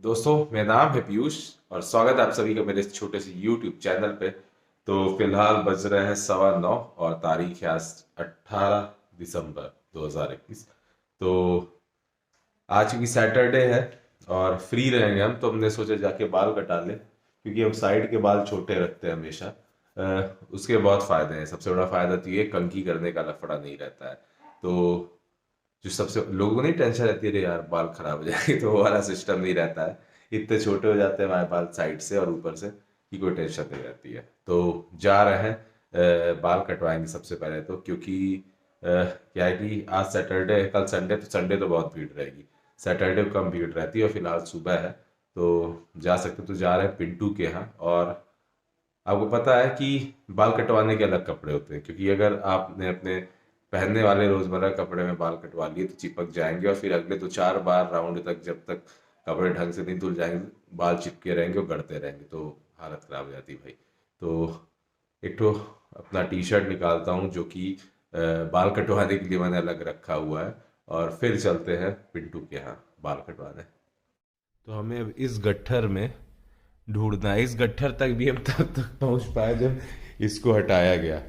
दोस्तों, मेरा नाम है पीयूष और स्वागत है आप सभी का मेरे इस छोटे से YouTube चैनल पे। तो फिलहाल बज रहे हैं 9:15 और तारीख है आज 18 दिसंबर 2021। तो आज की सैटरडे है और फ्री रहेंगे हम, तो हमने सोचा जाके बाल कटा लें क्योंकि हम साइड के बाल छोटे रखते हैं हमेशा। उसके बहुत फायदे हैं। सबसे बड़ा फायदा तो ये कंघी करने का लफड़ा नहीं रहता है। तो जो सबसे लोगों को नहीं टेंशन रहती है, अरे यार बाल खराब हो जाएंगे, तो वो वाला सिस्टम नहीं रहता है। इतने छोटे हो जाते हैं हमारे बाल साइड से और ऊपर से कि कोई टेंशन नहीं रहती है। तो जा रहे हैं, बाल कटवाएंगे सबसे पहले तो, क्योंकि क्या है कि आज सैटरडे है, कल संडे, तो संडे तो बहुत भीड़ रहेगी। सैटरडे को कम भीड़ रहती है और फिलहाल सुबह है तो जा सकते। तो जा रहे हैं पिंटू के यहाँ। और आपको पता है कि बाल कटवाने के अलग कपड़े होते हैं, क्योंकि अगर आपने अपने पहनने वाले रोजमर्रा कपड़े में बाल कटवा लिए तो चिपक जाएंगे और फिर अगले तो 4 बार राउंड तक, जब तक कपड़े ढंग से नहीं धुल जाएंगे, बाल चिपके रहेंगे और गड़ते रहेंगे, तो हालत खराब हो जाती है भाई। तो एक तो अपना टी शर्ट निकालता हूँ जो कि बाल कटवाने के लिए मैंने अलग रखा हुआ है, और फिर चलते हैं पिंटू के यहाँ बाल कटवाने। तो हमें अब इस गट्ठर में ढूंढना है। इस गट्ठर तक भी हम तब तक पहुंच पाए जब इसको हटाया गया।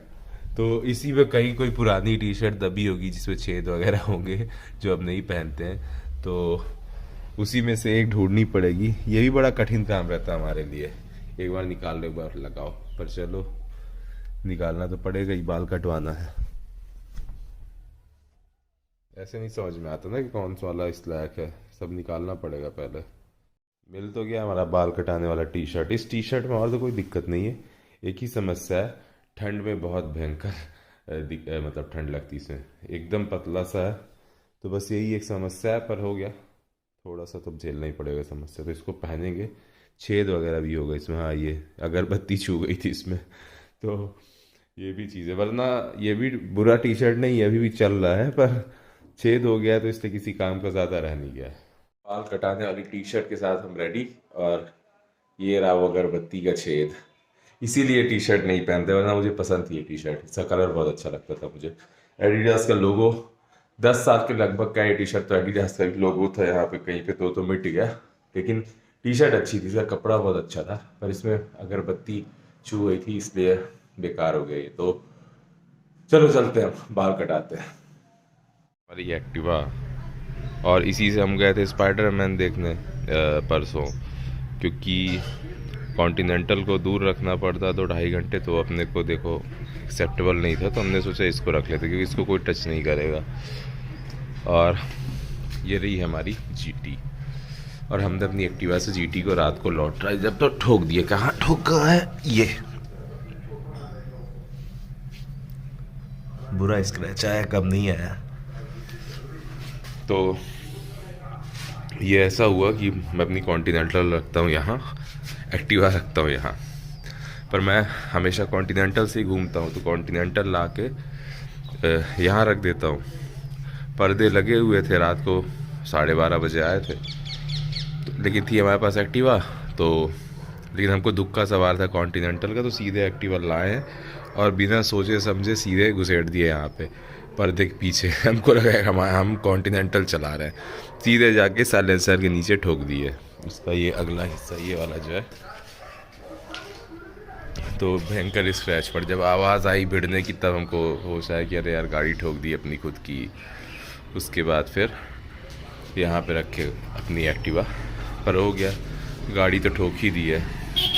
तो इसी में कहीं कोई पुरानी टी शर्ट दबी होगी जिसमें छेद वगैरह होंगे, जो अब नहीं पहनते हैं। तो उसी में से एक ढूंढनी पड़ेगी। ये भी बड़ा कठिन काम रहता है हमारे लिए। एक बार निकाल लो, एक बार लगाओ, पर चलो निकालना तो पड़ेगा ही, बाल कटवाना है। ऐसे नहीं समझ में आता ना कि कौन सा वाला इस लायक है, सब निकालना पड़ेगा पहले। मिल तो गया हमारा बाल कटाने वाला टी शर्ट। इस टी शर्ट में और तो कोई दिक्कत नहीं है, एक ही समस्या है, ठंड में बहुत भयंकर मतलब ठंड लगती है इसमें, एकदम पतला सा है। तो बस यही एक समस्या है, पर हो गया, थोड़ा सा तो झेलना ही पड़ेगा समस्या। तो इसको पहनेंगे। छेद वगैरह भी होगा इसमें, हाँ ये अगरबत्ती छू गई थी इसमें, तो ये भी चीज़ है। वरना ये भी बुरा टी शर्ट नहीं है, अभी भी चल रहा है, पर छेद हो गया है तो इसलिए किसी काम का ज़्यादा रह नहीं गया है। बाल कटाने वाली टी शर्ट के साथ हम रेडी, और ये रहा वो अगरबत्ती का छेद। इसीलिए टी शर्ट नहीं पहनते, वरना मुझे पसंद थी ये टी शर्ट, इसका कलर बहुत अच्छा लगता था मुझे। एडिडास का लोगो, 10 साल के लगभग का ये टी शर्ट, तो एडिडास का लोगो था यहाँ पे कहीं पे, तो मिट गया। लेकिन टी शर्ट अच्छी थी, इसका कपड़ा बहुत अच्छा था, पर इसमें अगरबत्ती छू गई थी इसलिए बेकार हो गया ये। तो चलो चलते हैं, बाल कटाते हैं। हमारी एक्टिवा, और इसी से हम गए थे स्पाइडरमैन देखने परसों, क्योंकि कॉन्टिनेंटल को दूर रखना पड़ता तो 2.5 घंटे, तो अपने को देखो एक्सेप्टेबल नहीं था, तो हमने सोचा इसको रख लेते क्योंकि इसको कोई टच नहीं करेगा। और ये रही हमारी जीटी, और हमने अपनी एक्टिवा से जीटी को रात को लौट रहा है जब तो ठोक दिए। कहाँ ठोका है ये, बुरा स्क्रैच आया, कब नहीं आया। तो ये ऐसा हुआ कि मैं अपनी कॉन्टिनेंटल रखता हूँ यहाँ, एक्टिवा रखता हूँ यहाँ, पर मैं हमेशा कॉन्टिनेंटल से ही घूमता हूँ, तो कॉन्टिनेंटल ला के यहाँ रख देता हूँ। पर्दे लगे हुए थे, रात को 12:30 बजे आए थे, लेकिन थी हमारे पास एक्टिवा, तो लेकिन हमको दुख का सवाल था कॉन्टिनेंटल का, तो सीधे एक्टिवा लाए और बिना सोचे समझे सीधे घुसेड़ दिए यहाँ पे पर्दे के पीछे। हमको लगा हम कॉन्टिनेंटल चला रहे हैं, सीधे जाके साइलेंसर के नीचे ठोक दिए। उसका ये अगला हिस्सा, ये वाला जो है, तो भयंकर स्क्रैच पर जब आवाज़ आई भिड़ने की, तब हमको होश आया कि अरे यार गाड़ी ठोक दी अपनी खुद की। उसके बाद फिर यहाँ पे रखे अपनी एक्टिवा, पर हो गया, गाड़ी तो ठोक ही दी है।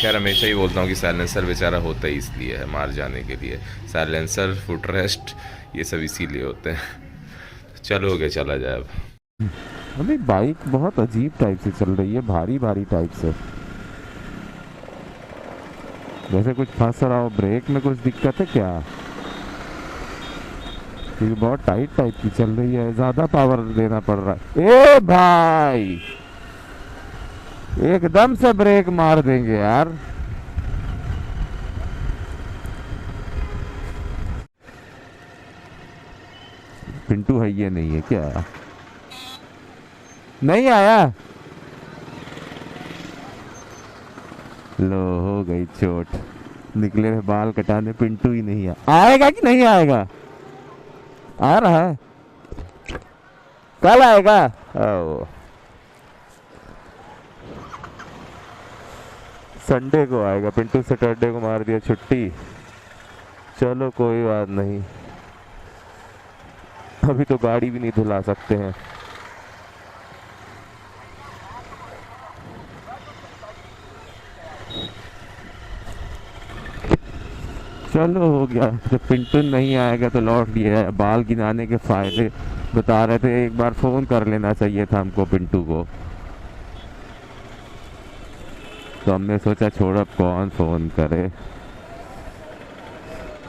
खैर हमेशा ही बोलता हूँ कि साइलेंसर बेचारा होता ही इसलिए है, मार जाने के लिए। साइलेंसर, फुट रेस्ट, ये सब इसीलिए होते हैं। चलो हो गया, चला जाए अब। अभी बाइक बहुत अजीब टाइप से चल रही है, भारी भारी टाइप से, जैसे कुछ फंस रहा हो। ब्रेक में कुछ दिक्कत है क्या? क्योंकि बहुत टाइट टाइप की चल रही है, ज्यादा पावर देना पड़ रहा है। ए भाई, एकदम से ब्रेक मार देंगे यार। पिंटू है ये नहीं है क्या? नहीं आया, लो हो गई चोट। निकले हुए बाल कटाने पिंटू ही नहीं आएगा कि नहीं आएगा? आ रहा है, कल आएगा। ओ संडे को आएगा, पिंटू सैटरडे को मार दिया छुट्टी। चलो कोई बात नहीं, अभी तो गाड़ी भी नहीं धुला सकते हैं। चलो हो गया, जब पिंटू नहीं आएगा तो लौट लिया है। बाल गिनाने के फायदे बता रहे थे, एक बार फोन कर लेना चाहिए था हमको पिंटू को। तो हमने सोचा छोड़, अब कौन फोन करे,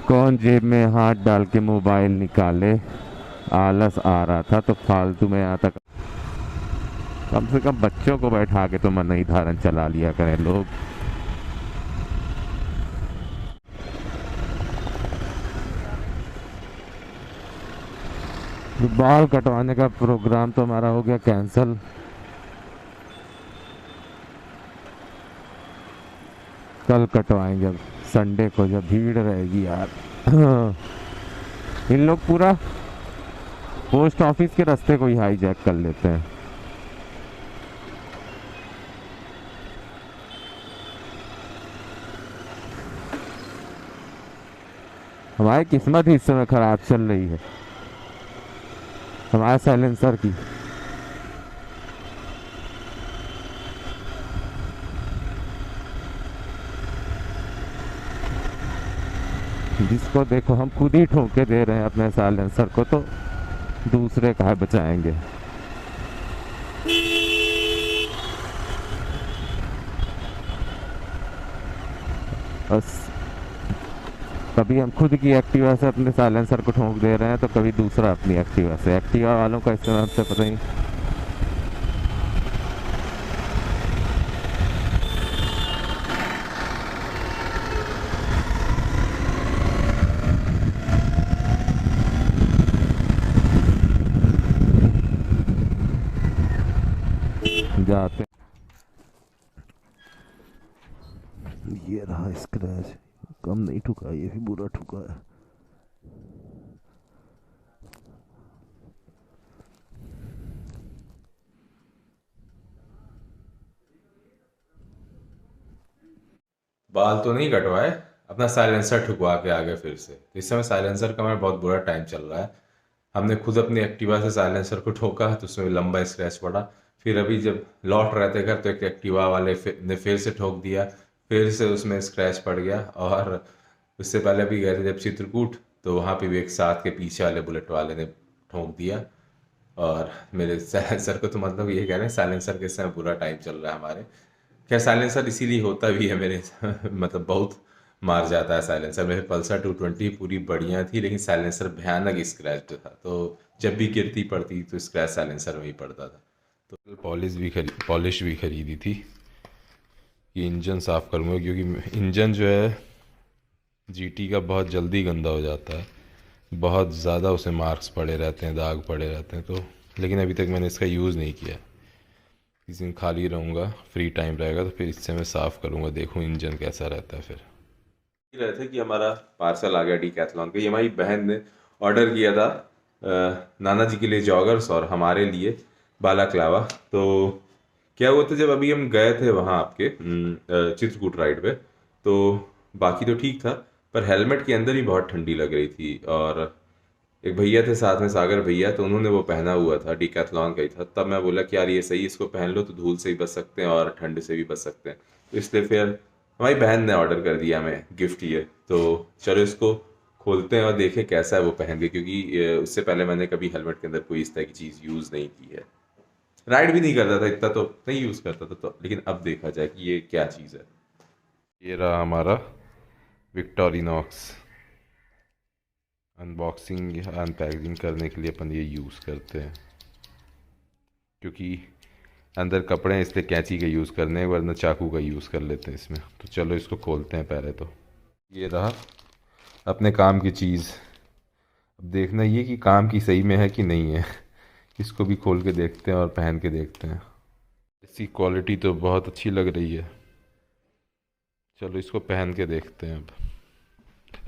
कौन जेब में हाथ डाल के मोबाइल निकाले। आलस आ रहा था तो फालतू में यहाँ तक, कम से कम बच्चों को बैठा के तो मन ही धारण चला लिया करें लोग। बाल कटवाने का प्रोग्राम तो हमारा हो गया कैंसिल। कल कटवाएंगे, अब संडे को जब भीड़ रहेगी यार। इन लोग पूरा पोस्ट ऑफिस के रास्ते को ही हाईजैक कर लेते हैं। हमारी किस्मत ही इस समय खराब चल रही है, हमारे साइलेंसर की। जिसको देखो हम खुद ही ठोके दे रहे हैं अपने साइलेंसर को, तो दूसरे कहाँ बचाएंगे। बस कभी हम खुद की एक्टिवा से अपने साइलेंसर को ठोक दे रहे हैं, तो कभी दूसरा अपनी एक्टिवा से। एक्टिवा वालों का इससे हमसे पता ही। जाते, ये रहा स्क्रैच, कम नहीं ठुका, ये भी बुरा ठुका है। बाल तो नहीं कटवाए, अपना साइलेंसर ठुकवा के आ गए फिर से। तो इस समय साइलेंसर का हमारा बहुत बुरा टाइम चल रहा है। हमने खुद अपनी एक्टिवा से साइलेंसर को ठोका तो उसमें लंबा स्क्रैच पड़ा। फिर अभी जब लौट रहे थे घर तो एक एक्टिवा वाले ने फिर से ठोक दिया, फिर से उसमें स्क्रैच पड़ गया। और उससे पहले भी गए थे जब चित्रकूट, तो वहाँ पे भी एक साथ के पीछे वाले बुलेट वाले ने ठोक दिया। और मेरे साइलेंसर को तो मतलब ये कह रहे हैं साइलेंसर के समय बुरा टाइम चल रहा है हमारे। खैर साइलेंसर इसीलिए होता भी है मेरे मतलब बहुत मार जाता है साइलेंसर। मेरे पल्सर 220 पूरी बढ़िया थी, लेकिन साइलेंसर भयानक स्क्रैच था, तो जब भी गिरती पड़ती तो स्क्रैच साइलेंसर में ही पड़ता था। तो पॉलिश भी खरीदी थी कि इंजन साफ़ करूँगा, क्योंकि इंजन जो है जीटी का बहुत जल्दी गंदा हो जाता है, बहुत ज़्यादा उसे मार्क्स पड़े रहते हैं, दाग पड़े रहते हैं। तो लेकिन अभी तक मैंने इसका यूज़ नहीं किया। किसी दिन खाली रहूँगा, फ्री टाइम रहेगा तो फिर इससे मैं साफ़ करूँगा, देखूँ इंजन कैसा रहता है। फिर रहे थे कि हमारा पार्सल आ गया डीकैथलॉन का। ये हमारी बहन ने ऑर्डर किया था नाना जी के लिए जॉगर्स और हमारे लिए बालाक्लावा। तो क्या हुआ था, जब अभी हम गए थे वहाँ आपके चित्रकूट राइड पे, तो बाकी तो ठीक था, पर हेलमेट के अंदर ही बहुत ठंडी लग रही थी। और एक भैया थे साथ में, सागर भैया, तो उन्होंने वो पहना हुआ था, डीकैथलॉन का ही था। तब मैं बोला कि यार ये सही, इसको पहन लो तो धूल से भी बच सकते हैं और ठंड से भी बच सकते हैं। तो इसलिए फिर हमारी बहन ने ऑर्डर कर दिया हमें गिफ्ट ये। तो चलो इसको खोलते हैं और देखें कैसा है वो पहन के, क्योंकि उससे पहले मैंने कभी हेलमेट के अंदर कोई इस तरह की चीज़ यूज़ नहीं की है। राइड भी नहीं करता था, इतना तो नहीं यूज़ करता था, तो लेकिन अब देखा जाए कि ये क्या चीज़ है। ये रहा हमारा विक्टोरिनॉक्स। अनबॉक्सिंग या अनपैकिंग करने के लिए अपन ये यूज़ करते हैं, क्योंकि अंदर कपड़े हैं इसलिए कैंची का यूज़ करने हैं, वरना चाकू का यूज़ कर लेते हैं इसमें। तो चलो इसको खोलते हैं पहले। तो ये रहा अपने काम की चीज़। अब देखना ये कि काम की सही में है कि नहीं है। इसको भी खोल के देखते हैं और पहन के देखते हैं। इसकी क्वालिटी तो बहुत अच्छी लग रही है। चलो इसको पहन के देखते हैं। अब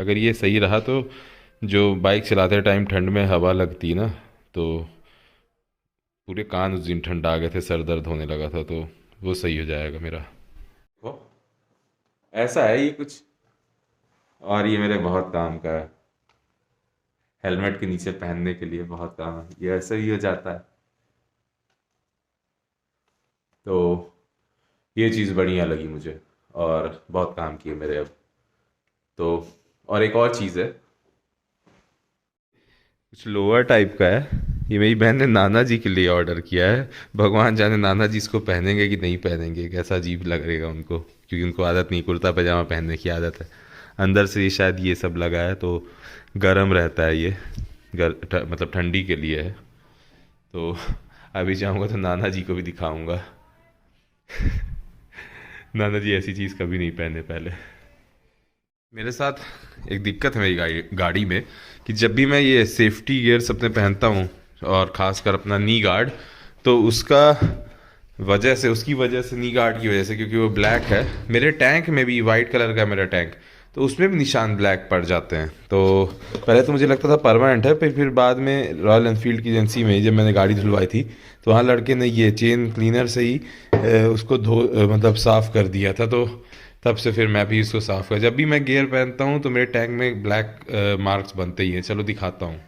अगर ये सही रहा तो जो बाइक चलाते टाइम ठंड में हवा लगती ना, तो पूरे कान उस दिन ठंडा आ गए थे, सर दर्द होने लगा था, तो वो सही हो जाएगा मेरा। ऐसा है ये कुछ। और ये मेरे बहुत काम का है, हेलमेट के नीचे पहनने के लिए बहुत काम है, ये ऐसे ही हो जाता है। तो ये चीज़ बढ़िया लगी मुझे और बहुत काम की है मेरे अब। तो और एक और चीज़ है, कुछ लोअर टाइप का है, ये मेरी बहन ने नाना जी के लिए ऑर्डर किया है। भगवान जाने नाना जी इसको पहनेंगे कि नहीं पहनेंगे, कैसा अजीब लगेगा उनको, क्योंकि उनको आदत नहीं, कुर्ता पैजामा पहनने की आदत है। अंदर से ये शायद ये सब लगा है तो गर्म रहता है ये, मतलब ठंडी के लिए है। तो अभी जाऊँगा तो नाना जी को भी दिखाऊंगा। नाना जी ऐसी चीज़ कभी नहीं पहने पहले। मेरे साथ एक दिक्कत है मेरी गाड़ी में कि जब भी मैं ये सेफ्टी गियर्स अपने पहनता हूँ और ख़ासकर अपना नी गार्ड, तो उसकी वजह से नी गार्ड की वजह से, क्योंकि वो ब्लैक है, मेरे टैंक में भी वाइट कलर का है मेरा टैंक, तो उसमें भी निशान ब्लैक पड़ जाते हैं। तो पहले तो मुझे लगता था परमानेंट है, फिर बाद में रॉयल एनफील्ड की एजेंसी में जब मैंने गाड़ी धुलवाई थी तो वहाँ लड़के ने ये चेन क्लीनर से ही उसको मतलब साफ़ कर दिया था। तो तब से फिर मैं भी इसको साफ़ कर, जब भी मैं गियर पहनता हूँ तो मेरे टैंक में ब्लैक मार्क्स बनते ही हैं। चलो दिखाता हूँ।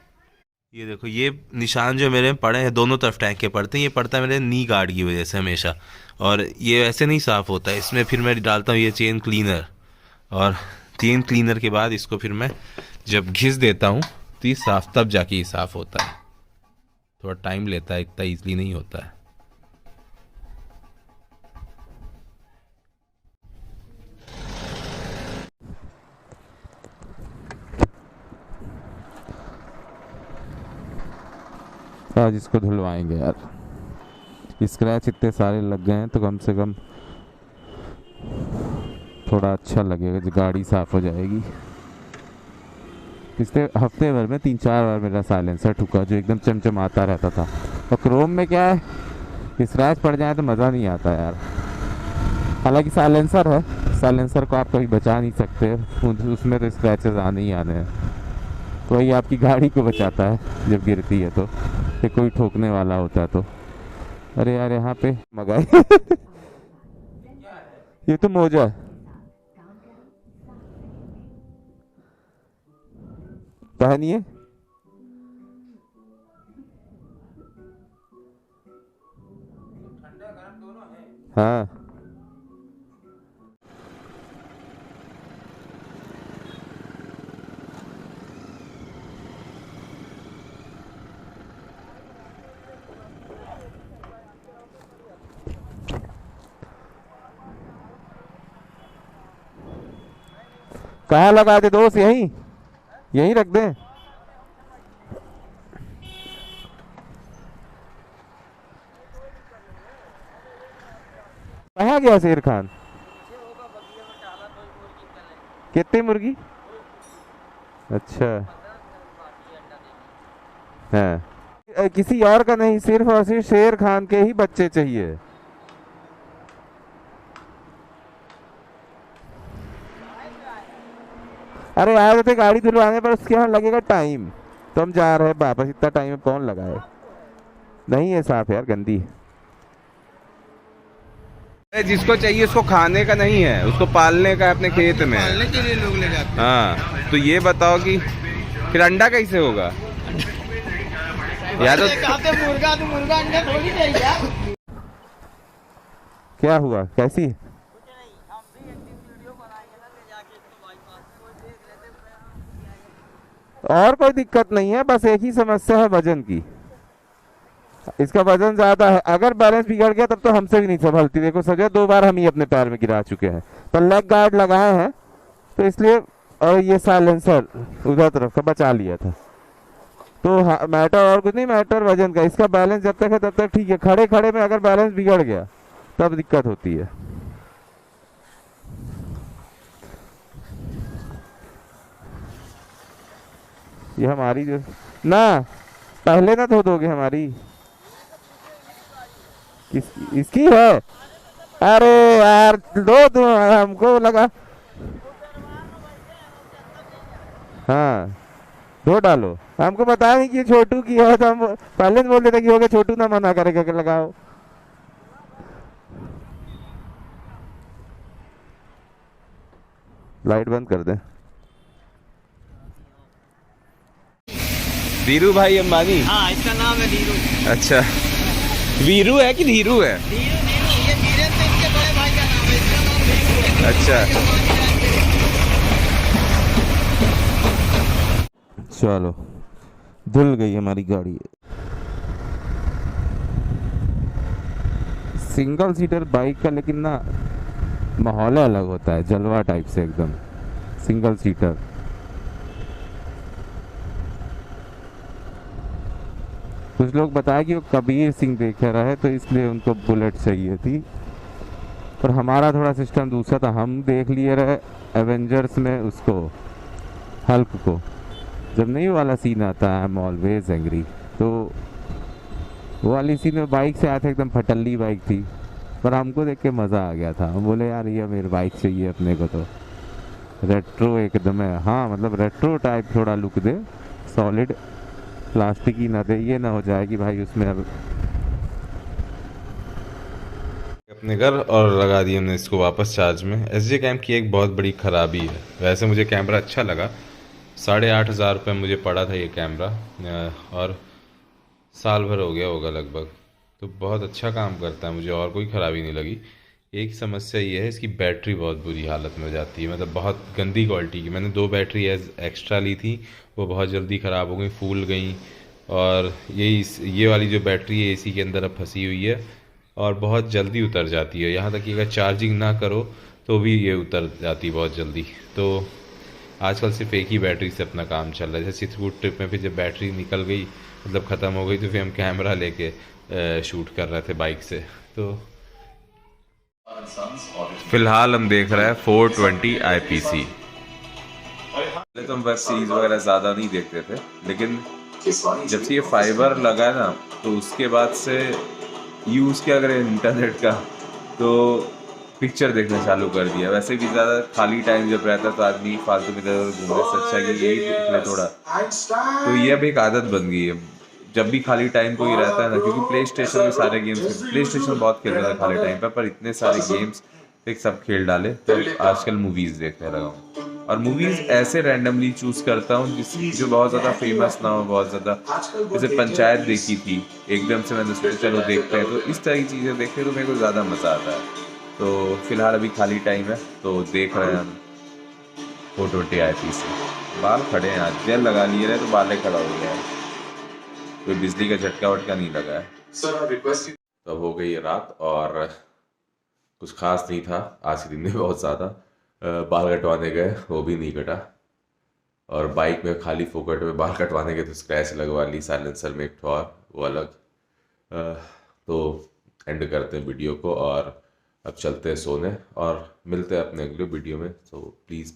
ये देखो, ये निशान जो मेरे पड़े हैं दोनों तरफ टैंक के पड़ते हैं, ये पड़ता है मेरे नी गार्ड की वजह से हमेशा, और ये ऐसे नहीं साफ़ होता है। इसमें फिर मैं डालता हूँ ये चेन क्लीनर, और चेन क्लीनर के बाद इसको फिर मैं जब घिस देता हूँ तो ये साफ़, तब जाके ये साफ़ होता है। थोड़ा टाइम लेता है, इतना ईजिली नहीं होता है। आज इसको धुलवाएंगे यार, स्क्रैच इतने सारे लग गए हैं तो कम से कम थोड़ा अच्छा लगेगा, जो गाड़ी साफ हो जाएगी। पिछले हफ्ते भर में 3-4 बार मेरा साइलेंसर ठुका, जो एकदम चमचमाता रहता था। और क्रोम में क्या है, स्क्रैच पड़ जाए तो मज़ा नहीं आता यार। हालांकि साइलेंसर है, साइलेंसर को आप कभी बचा नहीं सकते, उसमें तो स्क्रैचेस आने ही आने हैं। तो वही आपकी गाड़ी को बचाता है जब गिरती है तो, फिर कोई ठोकने वाला होता है तो। अरे यार यहाँ पे मगाए ये तो मोजा है, पहनिए। हाँ कहाँ लगा दे दोस्त, यहीं यहीं रख दें। कहाँ गया शेर खान? कितनी मुर्गी? अच्छा है, किसी और का नहीं, सिर्फ और सिर्फ शेर खान के ही बच्चे चाहिए। अरे आए थे गाड़ी धुलवाने पर, उसके यहाँ लगेगा टाइम, तो हम जा रहे हैं वापस। इतना टाइम में कौन लगाए? नहीं है साफ यार, गंदी है। जिसको चाहिए उसको खाने का नहीं है, उसको पालने का अपने खेत में। पालने के लिए लोग ले जाते हैं। हाँ, तो ये बताओ कि फिर अंडा कैसे होगा? या तो मुर्गा तो मुर्गा अंडा थोड़ी चाहिए। क्या हुआ, कैसी? और कोई दिक्कत नहीं है, बस एक ही समस्या है वजन की। इसका वजन ज्यादा है, अगर बैलेंस बिगड़ गया तब तो हमसे भी नहीं संभलती। देखो सजा 2 बार हम ही अपने पैर में गिरा चुके हैं, पर लेग गार्ड लगाए हैं तो इसलिए, और ये साइलेंसर उधर तरफ का बचा लिया था। तो मैटर और कुछ नहीं, मैटर वजन का। इसका बैलेंस जब तक है तब तक ठीक है, खड़े खड़े में अगर बैलेंस बिगड़ गया तब दिक्कत होती है। ये हमारी जो ना, पहले ना धो दोगे हमारी? इसकी है? अरे यार दो हमको लगा। हाँ धो डालो, हमको बताया नहीं कि छोटू की है, तो हम पहले बोल देते कि हो गया, छोटू ना मना करेगा कि लगाओ। लाइट बंद कर दे। धीरू भाई अंबानी। हाँ, इसका नाम है धीरू। अच्छा, वीरू है कि धीरू है? धीरू धीरू, ये वीरेंद्र सिंह के बड़े भाई का नाम है, इसका नाम धीरू है। अच्छा। चलो, धुल गई हमारी गाड़ी। सिंगल सीटर बाइक का लेकिन ना माहौल अलग होता है, जलवा टाइप से एकदम सिंगल सीटर। कुछ लोग बताया कि वो कबीर सिंह देख रहे तो इसलिए उनको बुलेट चाहिए थी, पर हमारा थोड़ा सिस्टम दूसरा था। हम देख लिए रहे एवेंजर्स में उसको, हल्क को। जब नहीं वाला सीन आता है आई एम ऑलवेज एंग्री, तो वो वाली सीन में बाइक से आया था, एकदम फटल्ली बाइक थी, पर हमको देख के मज़ा आ गया था। हम बोले यार ये मेरी बाइक चाहिए अपने को, तो रेट्रो एकदम है। हाँ मतलब रेट्रो टाइप थोड़ा लुक दे, सॉलिड, प्लास्टिक ही ना दे, ये ना हो जाए कि भाई उसमें अब अपने घर और लगा दिया हमने इसको वापस चार्ज में। एसजे कैम की एक बहुत बड़ी ख़राबी है, वैसे मुझे कैमरा अच्छा लगा, 8,500 रुपये मुझे पड़ा था ये कैमरा, और साल भर हो गया होगा लगभग, तो बहुत अच्छा काम करता है, मुझे और कोई ख़राबी नहीं लगी। एक समस्या ये है इसकी बैटरी बहुत बुरी हालत में हो जाती है, मतलब बहुत गंदी क्वालिटी की। मैंने 2 बैटरी एक्स्ट्रा ली थी, वो बहुत जल्दी ख़राब हो गई, फूल गई, और ये वाली जो बैटरी है एसी के अंदर अब फंसी हुई है और बहुत जल्दी उतर जाती है। यहाँ तक कि अगर चार्जिंग ना करो तो भी ये उतर जाती है बहुत जल्दी। तो आजकल सिर्फ एक ही बैटरी से अपना काम चल रहा है। जैसे चित्रकूट ट्रिप में फिर जब बैटरी निकल गई, मतलब ख़त्म हो गई, तो फिर हम कैमरा लेके शूट कर रहे थे बाइक से। तो फिलहाल हम देख रहे हैं 420 IPC। पहले तो हम वेब सीरीज वगैरह ज़्यादा नहीं देखते थे, लेकिन जब से ये फाइबर लगा ना तो उसके बाद से यूज़ किया करें इंटरनेट का, तो पिक्चर देखना चालू कर दिया। वैसे भी ज़्यादा खाली टाइम जब रहता तो आदमी फालतू में घूमने से अच्छा कि यही देख ले थोड़ा, तो ये अब एक आदत बन गई है। जब भी खाली टाइम कोई रहता है ना, क्योंकि प्ले स्टेशन में सारे गेम्स, प्ले स्टेशन बहुत खेलता था खाली टाइम पर इतने सारे गेम्स एक सब खेल डाले, तो आजकल मूवीज़ देखने लगा हूँ। और मूवीज़ ऐसे रैंडमली चूज़ करता हूँ जो बहुत ज़्यादा फेमस ना हो, बहुत ज़्यादा। जैसे पंचायत देखी थी, एकदम से मैंने सोचा चलो देखते हैं, तो इस तरह की चीज़ें देखते तो मेरे को ज़्यादा मज़ा आता है। तो फिलहाल अभी खाली टाइम है तो देख रहे हैं हम 420 IPC। बाल खड़े हैं, आज जेल लगा लिए रहे तो बाल खड़ा हो गया है, कोई बिजली का झटका वटका नहीं लगा है। तो अब हो गई रात और कुछ खास नहीं था आज के दिन में, बहुत ज़्यादा। बाल कटवाने गए, वो भी नहीं कटा, और बाइक में खाली फोकट में बाल कटवाने गए तो स्क्रैच लगवा ली साइलेंसर में एक ठो, और वो अलग। तो एंड करते हैं वीडियो को और अब चलते हैं सोने, और मिलते हैं अपने अगले वीडियो में। So please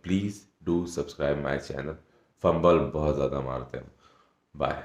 please do subscribe my channel. Fumble बहुत ज़्यादा मारते हैं। बाय।